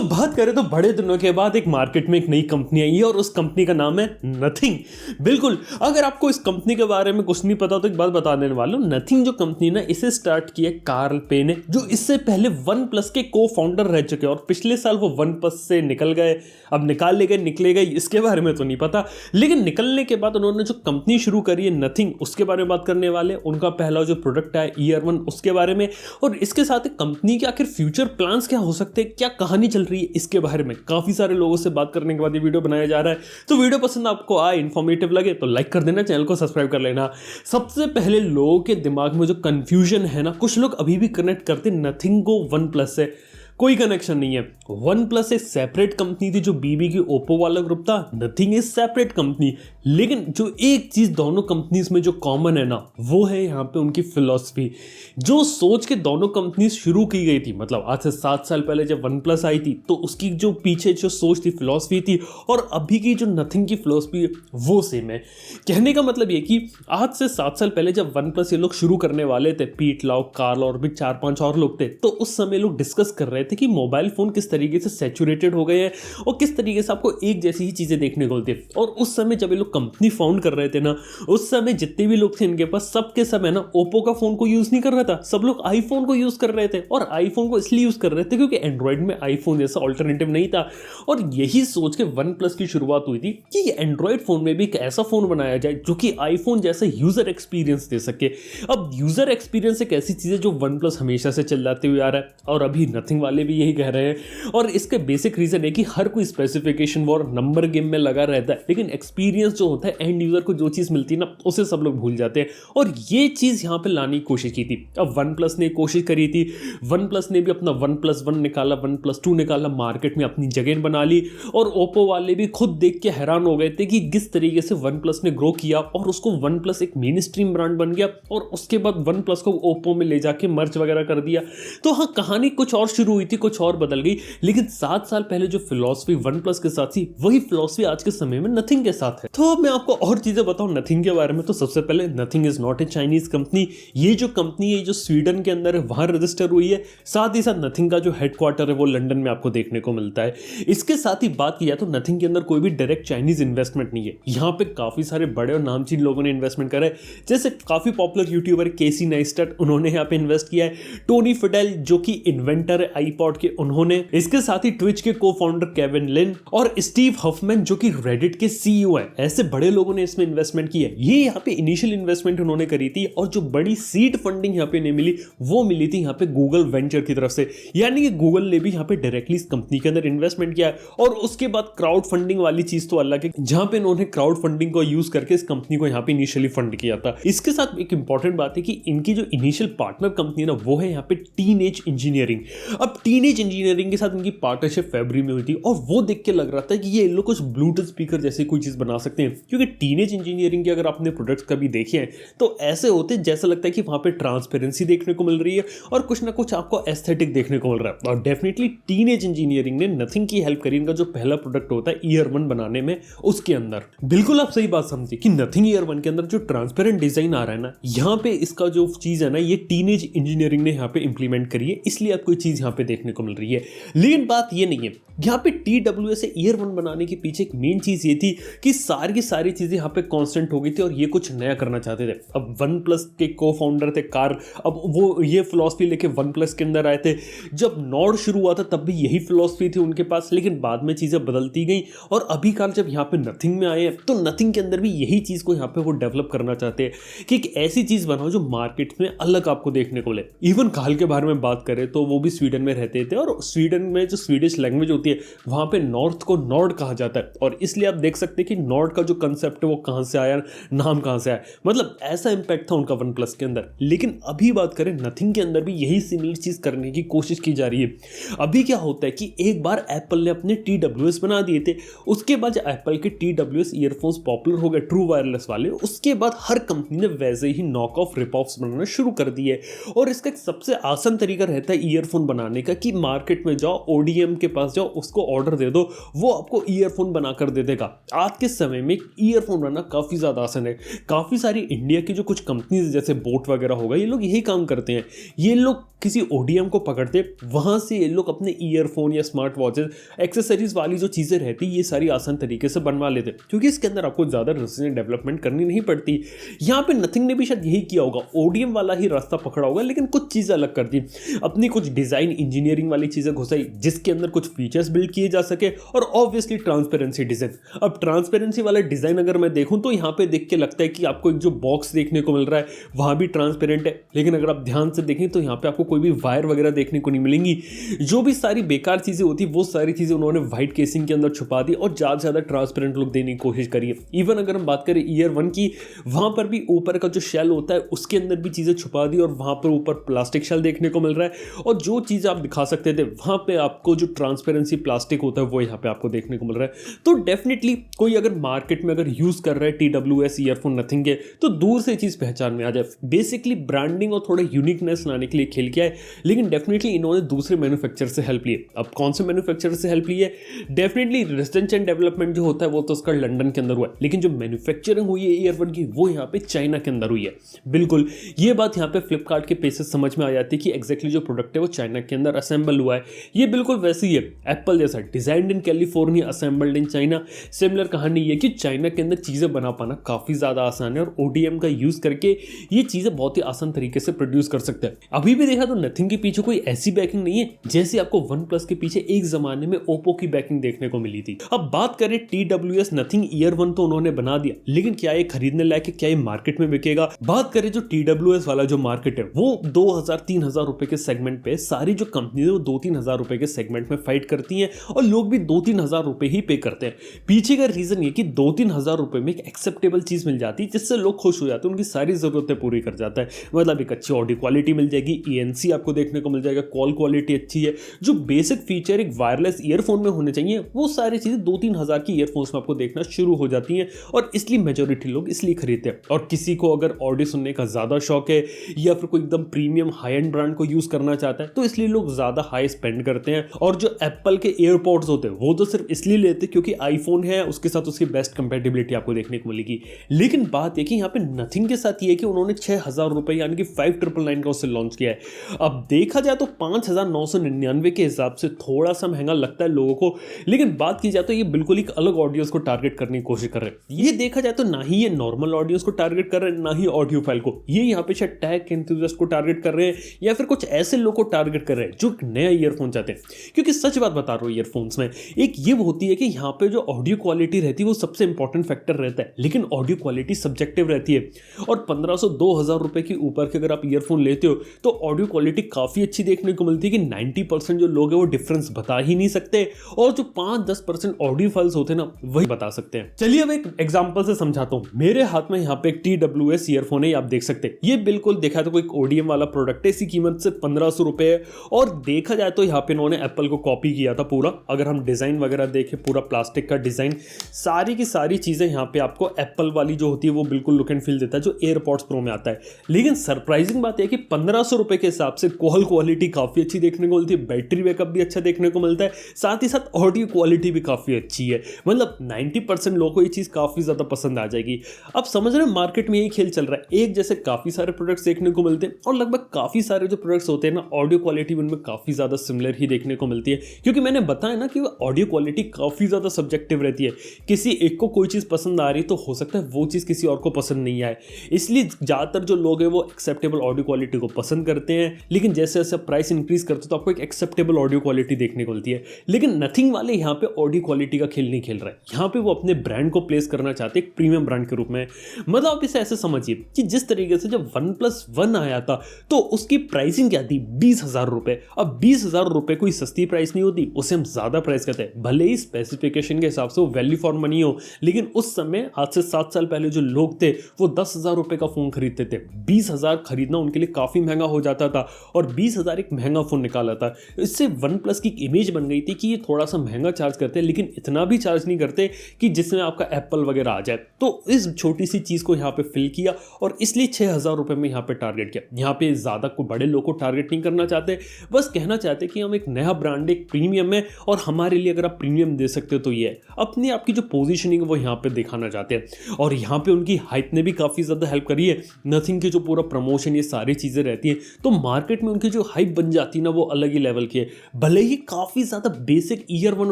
बात करें तो बड़े दिनों के बाद एक मार्केट में एक नई कंपनी आई है और उस कंपनी का नाम है नथिंग। बिल्कुल, अगर आपको इस कंपनी के बारे में कुछ नहीं पता तो एक बात बता देने वाला हूँ। नथिंग जो कंपनी ना, इसे स्टार्ट किया कार्ल पे ने, जो इससे पहले वन प्लस के को फाउंडर रह चुके हैं और पिछले साल वो वन प्लस से निकल गए। अब निकले गए इसके बारे में तो नहीं पता, लेकिन निकलने के बाद उन्होंने जो कंपनी शुरू करी है नथिंग, उसके बारे में बात करने वाले। उनका पहला जो प्रोडक्ट है ईयर वन, उसके बारे में, और इसके साथ कंपनी के आखिर फ्यूचर प्लान्स क्या हो सकते हैं, क्या कहानी चल रही है, इसके बारे में काफी सारे लोगों से बात करने के बाद ये वीडियो बनाया जा रहा है। तो वीडियो पसंद आपको आए, इन्फॉर्मेटिव लगे तो लाइक कर देना, चैनल को सब्सक्राइब कर लेना। सबसे पहले लोगों के दिमाग में जो कंफ्यूजन है ना, कुछ लोग अभी भी कनेक्ट करते नथिंग को वन प्लस से। कोई कनेक्शन नहीं है। वन प्लस एक सेपरेट कंपनी थी जो बीबी की ओप्पो वाला ग्रुप था। नथिंग इज सेपरेट कंपनी, लेकिन जो एक चीज दोनों कंपनीज में जो कॉमन है ना, वो है यहाँ पे उनकी फिलॉसफी। जो सोच के दोनों कंपनीज शुरू की गई थी, मतलब आज से 7 साल पहले जब वन प्लस आई थी, तो उसकी जो पीछे जो सोच थी, फिलॉसफी थी, और अभी की जो नथिंग की फिलॉसफी है वो सेम है। कहने का मतलब ये कि आज से 7 साल पहले जब वन प्लस ये लोग शुरू करने वाले थे, पीट लाउ, कार्ल और भी 4-5 और लोग थे, तो उस समय लोग डिस्कस कर रहे थे कि मोबाइल फोन किस तरीके से सैचुरेटेड हो गए हैं और किस तरीके से आपको एक जैसी ही चीजें देखने को मिलती है। और उस समय जब ये लोग कंपनी फाउंड कर रहे थे ना, उस समय जितने भी लोग थे इनके पास, सबके समय ना ओप्पो का फोन को यूज नहीं कर रहा था, सब लोग आईफोन को यूज कर रहे थे। और आईफोन को इसलिए यूज कर रहे थे क्योंकि एंड्रॉइड में आईफोन जैसा ऑल्टरनेटिव नहीं था। और यही सोच के वन प्लस की शुरुआत हुई थी कि एंड्रॉइड फोन में भी एक ऐसा फोन बनाया जाए जो कि आईफोन जैसा यूजर एक्सपीरियंस दे सके। अब यूजर एक्सपीरियंस एक ऐसी चीज है जो वन प्लस हमेशा से चलाते हुए आ रहा है, और अभी नथिंग वाले भी यही कह रहे हैं। और इसके बेसिक रीजन है कि हर कोई स्पेसिफिकेशन वॉर, नंबर गेम में लगा रहता है, लेकिन एक्सपीरियंस जो होता है, एंड यूजर को जो चीज मिलती है ना, उसे सब लोग भूल जाते हैं। और ये चीज यहां पे लाने की कोशिश की थी। अब वन प्लस ने कोशिश करी थी, वन प्लस ने भी अपना वन प्लस वन निकाला, वन प्लस टू निकाला, मार्केट में अपनी जगह बना ली। और ओप्पो वाले भी खुद देख के हैरान हो गए थे कि किस तरीके से वन प्लस ने ग्रो किया, और उसको वन प्लस एक मेन स्ट्रीम ब्रांड बन गया। और उसके बाद वन प्लस को ओप्पो में ले जाके मर्ज वगैरह कर दिया। तो हाँ, कहानी कुछ और शुरू हुई थी, कुछ और बदल गई, लेकिन 7 साल पहले जो फिलॉसफी वन प्लस के साथ थी, वही फिलॉसफी आज के समय में नथिंग के साथ है। तो अब मैं आपको और चीजें बताऊं नथिंग के बारे में। तो सबसे पहले, nothing is not a Chinese company. ये जो कंपनी है, जो स्वीडन के अंदर है, वहां रजिस्टर हुई है। साथ ही साथ नथिंग का जो हेडक्वार्टर है वो लंदन में आपको देखने को मिलता है। इसके साथ ही बात किया तो नथिंग के अंदर कोई भी डायरेक्ट चाइनीज इन्वेस्टमेंट नहीं है। यहाँ पे काफी सारे बड़े और नामचीन लोगों ने इन्वेस्टमेंट करा है, जैसे काफी पॉपुलर यूट्यूबर केसी नाइस्टट, उन्होंने यहाँ पे इन्वेस्ट किया है। टोनी फिडेल जो कि इन्वेंटर है आईपॉड के, उन्होंने। इसके साथ ही ट्विच के को फाउंडर केविन लिन और स्टीव हफमैन जो कि रेडिट के सीईओ है, ऐसे बड़े लोगों ने इसमें इन्वेस्टमेंट किया है। ये यहाँ पे इनिशियल इन्वेस्टमेंट उन्होंने करी थी, और जो बड़ी सीड फंडिंग यहाँ पे नहीं मिली, वो मिली थी यहाँ पे गूगल वेंचर की तरफ से। यानी कि गूगल ने भी यहाँ पे डायरेक्टली इस कंपनी के अंदर इन्वेस्टमेंट किया है। और उसके बाद क्राउड फंडिंग वाली चीज तो अलग है, जहां पे इन्होंने क्राउड फंडिंग को यूज करके इस कंपनी को यहाँ पे इनिशियली फंड किया था। इसके साथ एक इंपॉर्टेंट बात है कि इनकी जो इनिशियल पार्टनर कंपनी है ना, वो है यहाँ पे टीनेज इंजीनियरिंग। अब टीनेज इंजीनियरिंग के साथ इनकी पार्टनरशिप फरवरी में हुई थी, और वो देख के लग रहा था कि ये लोग कुछ ब्लूटूथ स्पीकर जैसी कोई चीज बना सकते हैं। क्योंकि टीनेज इंजीनियरिंग के अगर आपने प्रोडक्ट्स कभी देखे हैं तो ऐसे होते हैं, जैसा लगता है कि वहां पे ट्रांसपेरेंसी देखने को मिल रही है और कुछ ना कुछ आपको एस्थेटिक देखने को मिल रहा है। और डेफिनेटली टीनेज इंजीनियरिंग ने नथिंग की हेल्प करी इनका जो पहला प्रोडक्ट होता है ईयर वन बनाने में, उसके अंदर। बिल्कुल आप सही बात समझे कि नथिंग ईयर वन के अंदर जो ट्रांसपेरेंट डिजाइन आ रहा है ना, यहाँ पे इसका जो चीज है ना, ये टीनेज इंजीनियरिंग ने यहाँ पे इंप्लीमेंट करी है, इसलिए आपको ये चीज यहाँ पे देखने को मिल रही है। लेकिन बात ये नहीं है, यहाँ पे TWS से ईयर वन बनाने के पीछे एक मेन चीज ये थी कि सारी की सारी चीजें यहाँ पे कांस्टेंट हो गई थी, और ये कुछ नया करना चाहते थे। अब वन प्लस के को फाउंडर थे कार्ल, अब वो ये फिलॉसफी लेके वन प्लस के अंदर आए थे। जब नॉर्ड शुरू हुआ था तब भी यही फिलॉसफी थी उनके पास, लेकिन बाद में चीजें बदलती गई। और अभी कार्ल जब यहाँ पे नथिंग में आए हैं, तो नथिंग के अंदर भी यही चीज को यहाँ पे वो डेवलप करना चाहते हैं कि एक ऐसी चीज बनाओ जो मार्केट में अलग आपको देखने को मिले। इवन कार्ल के बारे में बात करें तो वो भी स्वीडन में रहते थे, और स्वीडन में जो स्वीडिश लैंग्वेज होती है, वहां पे नॉर्थ को नॉर्ड कहा जाता है। और इसलिए आप देख सकते हैं कि नॉर्ड का जो कंसेप्ट है वो कहां से आया, नाम कहां से आया, मतलब ऐसा इंपैक्ट था उनका वन प्लस के अंदर। लेकिन अभी बात करें नथिंग के अंदर भी यही सिमिलर चीज करने की कोशिश की जा रही है। अभी क्या होता है कि एक बार एप्पल ने अपने TWS बना दिए थे, उसके बाद एप्पल के TWS ईयरफोन्स पॉपुलर हो गए, ट्रू वायरलेस वाले, उसके बाद हर कंपनी ने वैसे ही नॉक ऑफ रिप ऑफ्स बनाना शुरू कर दिए। और इसका एक सबसे आसान तरीका रहता है ईयरफोन बनाने का कि मार्केट में जाओ, ODM के पास जाओ, उसको ऑर्डर दे दो, वो आपको ईयरफोन बनाकर दे देगा। आज के समय में एक ईयरफोन बनाना काफ़ी ज़्यादा आसान है। काफ़ी सारी इंडिया की जो कुछ कंपनीज जैसे बोट वगैरह होगा, ये लोग यही काम करते हैं। ये लोग किसी ओडीएम को पकड़ते, वहाँ से ये लोग अपने ईयरफोन या स्मार्ट वॉचेस, एक्सेसरीज वाली जो चीज़ें रहती ये सारी आसान तरीके से बनवा लेते, क्योंकि इसके अंदर आपको ज़्यादा रिसर्च डेवलपमेंट करनी नहीं पड़ती। यहाँ पे नथिंग ने भी शायद यही किया होगा, ओडीएम वाला ही रास्ता पकड़ा होगा, लेकिन कुछ चीज़ें अलग कर दी, अपनी कुछ डिज़ाइन इंजीनियरिंग वाली चीज़ें घुसाई जिसके अंदर कुछ फीचर्स बिल्ड किए जा सके, और ऑब्वियसली ट्रांसपेरेंसी डिज़ाइन। अब ट्रांसपेरेंसी वाला डिज़ाइन अगर मैं देखूँ तो यहाँ पे देख के लगता है कि आपको एक जो बॉक्स देखने को मिल रहा है वहाँ भी ट्रांसपेरेंट है, लेकिन अगर आप ध्यान से देखें तो यहाँ पे आपको कोई भी वायर वगैरह देखने को नहीं मिलेंगी। जो भी सारी बेकार चीज़ें होती वो सारी चीज़ें उन्होंने व्हाइट केसिंग के अंदर छुपा दी और ज़्यादा से ज़्यादा ट्रांसपेरेंट लुक देने की कोशिश करी है। इवन अगर हम बात करें ईयर 1 की, वहाँ पर भी ऊपर का जो शेल होता है उसके अंदर भी चीज़ें छुपा दी और वहाँ पर ऊपर प्लास्टिक शेल देखने को मिल रहा है, और जो चीज़ आप दिखा सकते थे वहाँ पे आपको जो ट्रांसपेरेंसी प्लास्टिक होता है वो यहाँ पे आपको देखने को मिल रहा है। तो डेफिनेटली कोई अगर मार्केट में अगर यूज़ कर रहा है TWS ईयरफोन नथिंग के, तो दूर से चीज़ पहचान में आ जाए। बेसिकली ब्रांडिंग और थोड़ा यूनिकनेस लाने के लिए खेल किया है, लेकिन डेफिनेटली इन्होंने दूसरे मैन्युफैक्चरर से हेल्प ली है। अब कौन से मैन्युफैक्चरर से हेल्प ली है? डेफिनेटली रिसर्च एंड डेवलपमेंट जो होता है वो तो उसका लंदन के अंदर हुआ है, लेकिन जो मैन्युफैक्चरिंग हुई है ईयरफोन की वो यहाँ पे चाइना के अंदर हुई है। बिल्कुल ये बात यहाँ पे फ्लिपकार्ट के पेजेस समझ में आ जाती है कि एग्जैक्टली जो प्रोडक्ट है वो चाइना के अंदर असेंबल हुआ है। ये बिल्कुल वैसे ही है एप्पल जैसा, designed in California assembled in China. Similar कहानी ये कि चाइना के अंदर चीज़ें बना पाना काफ़ी ज़्यादा आसान है, और ODM का यूज़ करके ये चीज़ें बहुत ही आसान तरीके से प्रोड्यूस कर सकते हैं। अभी भी देखा तो नथिंग के पीछे कोई ऐसी बैकिंग नहीं है जैसे आपको OnePlus के पीछे एक ज़माने में ओप्पो की बैकिंग देखने को मिली थी। अब बात करें TWS नथिंग ईयर 1 तो उन्होंने बना दिया, लेकिन क्या ये खरीदने लायक है? क्या ये मार्केट में बिकेगा? बात करें जो TWS वाला जो मार्केट है वो 2,000-3,000 रुपए के सेगमेंट पे, सारी जो कंपनी है वो 2-3 हज़ार रुपए के सेगमेंट में फाइट करती हैं, और लोग भी 2-3 हज़ार रुपए ही पे करते हैं। पीछे का रीजन ये कि 2-3 हज़ार रुपए में एक एक्सेप्टेबल चीज मिल जाती है जिससे लोग खुश हो जाते हैं, उनकी सारी जरूरतें पूरी कर जाता है। मतलब एक अच्छी ऑडियो क्वालिटी मिल जाएगी, ENC आपको देखने को मिल जाएगा, कॉल क्वालिटी अच्छी है, जो बेसिक फीचर एक वायरलेस ईयरफोन में होने चाहिए वो सारी चीजें 2-3 हज़ार की ईयरफोन्स में आपको देखना शुरू हो जाती हैं, और इसलिए मेजोरिटी लोग इसलिए खरीदते हैं। और किसी को अगर ऑडियो सुनने का ज्यादा शौक है या फिर कोई एकदम प्रीमियम हाई एंड ब्रांड को यूज करना चाहता है तो इसलिए लोग ज्यादा हाई स्पेंड करते हैं। और जो एप्पल के एयरपॉड्स होते हैं वो तो सिर्फ इसलिए लेते हैं क्योंकि आईफोन है, उसके साथ उसकी बेस्ट कंपेटिबिलिटी आपको देखने को मिलेगी। लेकिन बात है कि यहाँ पे नथिंग के साथ ये है कि उन्होंने 6,000 रुपए यानी कि 5,999 का उससे लॉन्च किया है। अब देखा जाए तो 5,999 के हिसाब से थोड़ा सा महंगा लगता है लोगों को, लेकिन बात की जाए तो ये बिल्कुल एक अलग ऑडियंस को टारगेट करने की कोशिश कर रहे हैं। ये देखा जाए तो ना ही ये नॉर्मल ऑडियंस को टारगेट कर रहे हैं, ना ही ऑडियो फाइल को। ये यहाँ पे शायद टेक एंथुसियास्ट को टारगेट कर रहे हैं, या फिर कुछ ऐसे लोग को टारगेट कर रहे हैं जो नया ईयरफोन चाहते हैं। क्योंकि सच बात बता रहा हूँ, ईयरफोन्स में एक ये होती है कि यहाँ पे जो ऑडियो क्वालिटी रहती है वो सबसे इंपॉर्टेंट फैक्टर रहता है, लेकिन ऑडियो क्वालिटी सब्जेक्टिव रहती है। और 1,500-2,000 रुपए के ऊपर के अगर आप ईयरफोन लेते हो तो ऑडियो क्वालिटी काफी अच्छी देखने को मिलती है कि 90% जो लोग हैं वो डिफरेंस बता ही नहीं सकते, और जो 5-10% ऑडियो फाइल्स होते हैं ना वही बता सकते हैं। चलिए अब एक एग्जांपल से समझाता हूं। मेरे हाथ में यहाँ पे एक TWS ईयरफोन है, आप देख सकते हैं। ये बिल्कुल देखा तो कोई ODM वाला प्रोडक्ट है, इसकी कीमत से 1,500 रुपए है। और देखा जाए तो यहाँ पे इन्होंने एप्पल को कॉपी किया था पूरा। अगर हम डिजाइन वगैरह देखें, पूरा प्लास्टिक का डिजाइन, सारी की सारी चीजें यहाँ पे आपको एप्पल वाली जो होती है वो बिल्कुल लुक एंड फील देता है जो एयरपॉड्स प्रो में आता है। लेकिन सरप्राइजिंग बात है कि 1,500 रुपए के हिसाब से कॉल क्वालिटी काफी अच्छी देखने को मिलती है, बैटरी बैकअप भी अच्छा देखने को मिलता है, साथ ही साथ ऑडियो क्वालिटी भी काफी अच्छी है। मतलब 90% लोगों को ये चीज काफी ज्यादा पसंद आ जाएगी। अब समझ रहे हैं मार्केट में यही खेल चल रहा है, एक जैसे काफी सारे प्रोडक्ट्स देखने को मिलते हैं, और लगभग काफी सारे जो प्रोडक्ट्स होते हैं ना ऑडियो क्वालिटी उनमें काफी ज्यादा सिमिलर ही देखने को मिलती है। क्योंकि मैंने बताया ना कि ऑडियो क्वालिटी काफी ज्यादा सब्जेक्टिव रहती है, किसी एक को कोई चीज पसंद आ रही तो हो सकता है वो चीज किसी और को पसंद नहीं आए। इसलिए ज्यादातर जो लोग हैं वो एक्सेप्टेबल ऑडियो क्वालिटी को पसंद करते हैं, लेकिन जैसे जैसे प्राइस इंक्रीज करते तो आपको एक एक्सेप्टेबल ऑडियो क्वालिटी देखने को मिलती है। लेकिन नथिंग वाले यहाँ पे ऑडियो क्वालिटी का खेल नहीं खेल रहा है, यहाँ पे वो अपने ब्रांड को प्लेस करना चाहते हैं एक प्रीमियम ब्रांड के रूप में। मतलब आप इसे ऐसे समझिए कि जिस तरीके से जब OnePlus 1 आया था तो उसकी प्राइसिंग क्या थी, 20,000 रुपए। अब 20,000 रुपए कोई सस्ती प्राइस नहीं होती, उसे हम ज्यादा प्राइस कहते हैं। भले ही स्पेसिफिकेशन के हिसाब से वो वैल्यू फॉर मनी हो, लेकिन उस समय आज से 7 साल पहले जो लोग थे वो 10,000 रुपए का फोन खरीदते थे। 20,000 खरीदना उनके लिए काफी महंगा हो जाता था, और 20,000 एक महंगा फोन निकाला था। इससे OnePlus की इमेज बन गई थी कि ये थोड़ा सा महंगा चार्ज करते हैं, लेकिन इतना भी चार्ज नहीं करते कि जिसमें आपका एप्पल वगैरह आ जाए। तो इस छोटी सी चीज को यहाँ पे फिल किया, और इसलिए 6,000 रुपए में यहाँ पे टारगेट किया। यहाँ पे ज्यादा कोई बड़े लोग को टारगेट नहीं करना चाहते, बस कहना चाहते कि हम एक नया ब्रांड, एक प्रीमियम है, और हमारे लिए अगर आप प्रीमियम दे सकते हो तो ये है। अपनी आपकी जो पोजीशनिंग है वो यहाँ पे दिखाना चाहते हैं। और यहाँ पे उनकी हाइप ने भी काफ़ी ज़्यादा हेल्प करी है। नथिंग की जो पूरा प्रमोशन ये सारी चीज़ें रहती हैं तो मार्केट में उनकी जो हाइप बन जाती है ना वो अलग ही लेवल की है। भले ही काफ़ी ज़्यादा बेसिक ईयर 1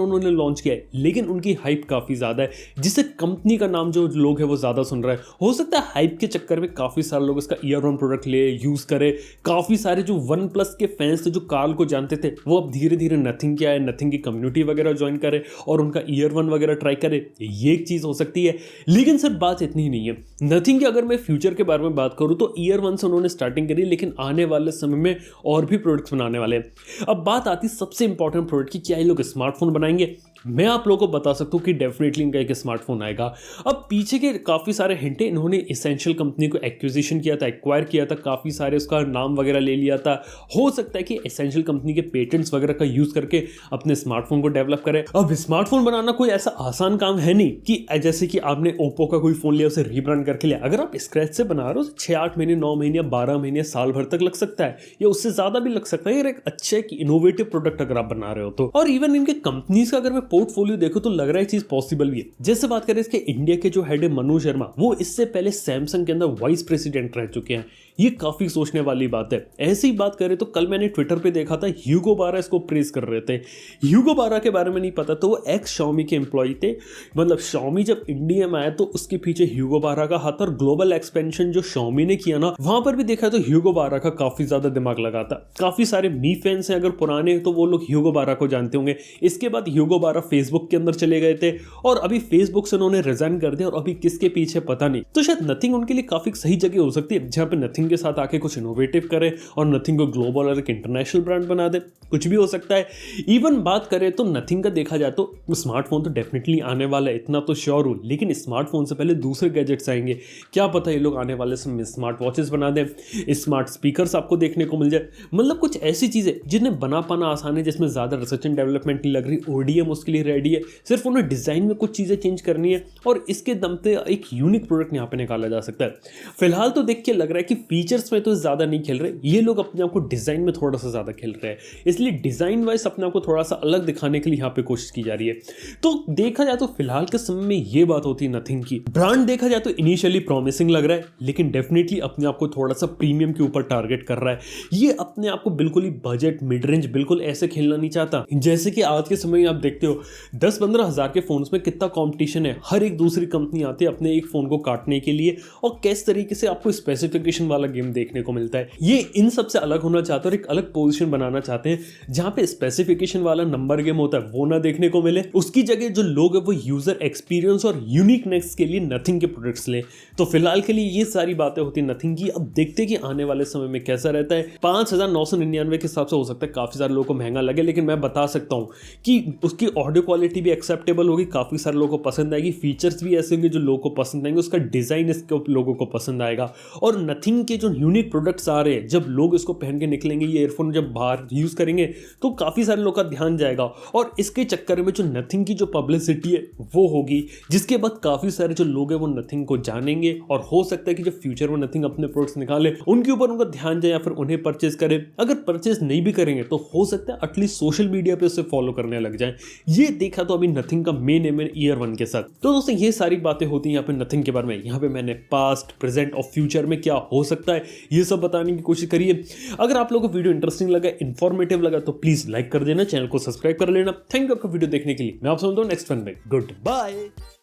उन्होंने लॉन्च किया है लेकिन उनकी हाइप काफ़ी ज़्यादा है जिससे कंपनी का नाम जो लोग है वो ज़्यादा सुन रहा है। हो सकता है हाइप के चक्कर में काफ़ी सारे लोग इसका ईयर 1 प्रोडक्ट ले यूज़ करे। काफ़ी सारे जो वन प्लस के फैंस थे जो कार्ल को जानते थे वो अब धीरे धीरे नथिंग क्या है नथिंग की कम्युनिटी वगैरह ज्वाइन करे और उनका ईयर 1 वगैरह ट्राई करे। ये एक चीज़ हो सकती है। लेकिन सर बात इतनी ही नहीं है। नथिंग की अगर मैं फ्यूचर के बारे में बात करूँ तो ईयर 1 से उन्होंने स्टार्टिंग करी लेकिन आने वाले समय में और भी प्रोडक्ट्स बनाने वाले हैं। अब बात आती है सबसे इंपॉर्टेंट प्रोडक्ट की, क्या ये लोग स्मार्टफोन बनाएंगे? मैं आप लोगों को बता सकता हूँ कि डेफिनेटली इनका एक स्मार्टफोन आएगा। अब पीछे के काफ़ी सारे हिंट है। इन्होंने एसेंशियल कंपनी को एक्विजिशन किया था, एक्वायर किया था, काफ़ी सारे उसका नाम वगैरह ले लिया था। हो सकता है कि एसेंशियल कंपनी के पेटेंट्स वगैरह का यूज़ करके अपने स्मार्टफोन को डेवलप करें। अब स्मार्टफोन बनाना कोई ऐसा आसान काम है नहीं कि जैसे कि आपने ओप्पो का कोई फ़ोन लिया उसे रीब्रांड करके लिया। अगर आप स्क्रैच से बना रहे हो 6-8 महीने 9 महीने 12 महीने साल भर तक लग सकता है या उससे ज़्यादा भी लग सकता है। यार एक अच्छे इनोवेटिव प्रोडक्ट अगर आप बना रहे हो तो। और इवन इनके कंपनीज का अगर मैं पोर्टफोलियो देखो तो लग रहा है चीज पॉसिबल भी है। जैसे बात करें इसके इंडिया के जो हेड है मनु शर्मा, वो इससे पहले सैमसंग के अंदर वाइस प्रेसिडेंट रह चुके हैं। ये काफी सोचने वाली बात है। ऐसी बात करें तो कल मैंने ट्विटर पे देखा था ह्यूगो बारा इसको प्रेज कर रहे थे। ह्यूगो बारा के बारे में नहीं पता तो वो एक्स Xiaomi के एम्प्लॉय थे। मतलब Xiaomi जब इंडिया में आया तो उसके पीछे ह्यूगो बारा का हाथ और ग्लोबल एक्सपेंशन जो Xiaomi ने किया ना वहां पर भी देखा तो ह्यूगो बारा का काफी ज्यादा दिमाग लगा था। काफी सारे मी फैंस हैं अगर पुराने तो वो लोग ह्यूगो बारा को जानते होंगे। इसके बाद ह्यूगो बारा फेसबुक के अंदर चले गए थे और अभी फेसबुक से उन्होंने रिजाइन कर दिया और अभी किसके पीछे पता नहीं। तो शायद नथिंग उनके लिए काफी सही जगह हो सकती है जहां पे नथिंग के साथ आके कुछ इनोवेटिव करे और नथिंग को ग्लोबल और एक इंटरनेशनल ब्रांड बना दे। कुछ भी हो सकता है। इवन बात करें तो नथिंग का देखा जाए तो स्मार्टफोन तो डेफिनेटली आने वाला है, इतना तो श्योर हूं। लेकिन स्मार्टफोन से पहले दूसरे गैजेट्स आएंगे। क्या पता ये लोग आने वाले समय में स्मार्ट वॉचेस बना दें, स्मार्ट स्पीकर्स आपको देखने को मिल जाए। मतलब कुछ ऐसी चीजें जिन्हें बना पाना आसान है, जिसमें ज्यादा रिसर्च एंड डेवलपमेंट नहीं लग रही। ओडीएम उसके लिए रेडी है, सिर्फ उन्हें डिजाइन में कुछ चीजें चेंज करनी है और इसके दम पे एक यूनिक प्रोडक्ट यहाँ पे निकाला जा सकता है। फिलहाल तो देख के लग रहा है कि फीचर्स में तो ज्यादा नहीं खेल रहे, ये लोग अपने आप को डिजाइन में थोड़ा सा ज्यादा खेल रहे हैं। इसलिए डिजाइन वाइज अपने आप को थोड़ा सा अलग दिखाने के लिए यहाँ पे कोशिश की जा रही है। तो देखा जाए तो फिलहाल के समय में ये बात होती है नथिंग की। ब्रांड देखा जाए तो इनिशियली प्रॉमिसिंग लग रहा है, लेकिन डेफिनेटली अपने आप को थोड़ा सा प्रीमियम के ऊपर टारगेट कर रहा है। ये अपने आप को बिल्कुल ही बजट मिड रेंज बिल्कुल ऐसे खेलना नहीं चाहता। जैसे कि आज के समय में आप देखते हो 10-15 हज़ार के फोन्स में कितना कंपटीशन है। हर एक दूसरी कंपनी आती है अपने एक फोन को काटने के लिए और किस तरीके से आपको स्पेसिफिकेशन वाला गेम देखने को मिलता है। ये इन सबसे अलग होना चाहते हैं और एक अलग पोजीशन बनाना चाहते हैं जहां पे स्पेसिफिकेशन वाला नंबर गेम होता है वो ना देखने को मिले। उसकी जगह जो लोग है वो यूजर एक्सपीरियंस और यूनिकनेस के लिए नथिंग के प्रोडक्ट्स ले। तो फिलहाल के लिए ये सारी बातें होती है नथिंग की। अब देखते हैं कि आने वाले समय में कैसा रहता है। 5,999 के हिसाब से हो सकता है काफी सारे लोगों को महंगा लगे, लेकिन मैं बता सकता हूं कि उसकी ऑडियो क्वालिटी भी एक्सेप्टेबल होगी, काफी सारे लोगों को पसंद आएगी। फीचर्स भी ऐसे होंगे जो लोगों को पसंद आएंगे, उसका डिजाइन इसके लोगों को पसंद आएगा। और नथिंग के जो यूनिक प्रोडक्ट्स आ रहे हैं, जब लोग इसको पहन के निकलेंगे, ये ईयरफोन जब बाहर यूज करेंगे तो काफी सारे लोगों का ध्यान जाएगा और इसके चक्कर में जो नथिंग की जो पब्लिसिटी है वो होगी, जिसके बाद काफी सारे जो लोग हैं वो नथिंग को जानेंगे और हो सकता है कि जब फ्यूचर में नथिंग अपने प्रोडक्ट्स निकाले उनके ऊपर उनका ध्यान जाए या फिर उन्हें परचेज करे। अगर परचेज नहीं भी करेंगे तो हो सकता है एटलीस्ट सोशल मीडिया पे उसे फॉलो करने लग जाए। ये देखा तो अभी नथिंग का मेन एम है ईयर 1 के साथ। तो दोस्तों ये सारी बातें होती हैं यहाँ पे नथिंग के बारे में। यहाँ पे मैंने पास्ट, प्रेजेंट और फ्यूचर में क्या हो सकता है ये सब बताने की कोशिश करी है। अगर आप लोगों को वीडियो इंटरेस्टिंग लगा, इन्फॉर्मेटिव लगा तो प्लीज लाइक कर देना, चैनल को सब्सक्राइब कर लेना। थैंक यू आपका वीडियो देखने के लिए। मैं आपसे मिलता हूं नेक्स्ट वन में। Good bye.